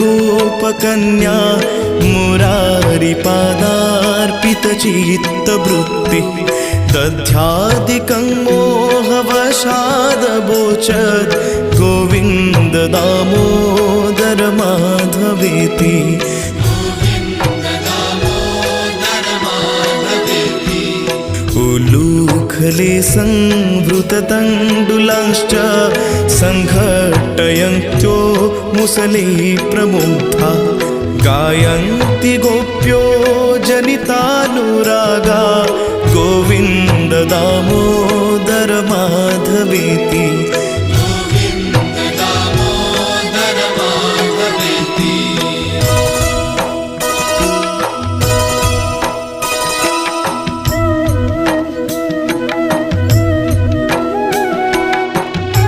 गोपकन्या मुरारिपादार्पितचित्तवृत्तिः दध्यादिकं मोहवशादवोचद् गोविन्द दामोदर माधवेति। उलूखले संवृततण्डुलांश्च संघट्टयन्त्यो मुसले प्रमुग्धा गायन्ति गोप्यो जनितानुरागा गोविन्द दामोदर माधवेति।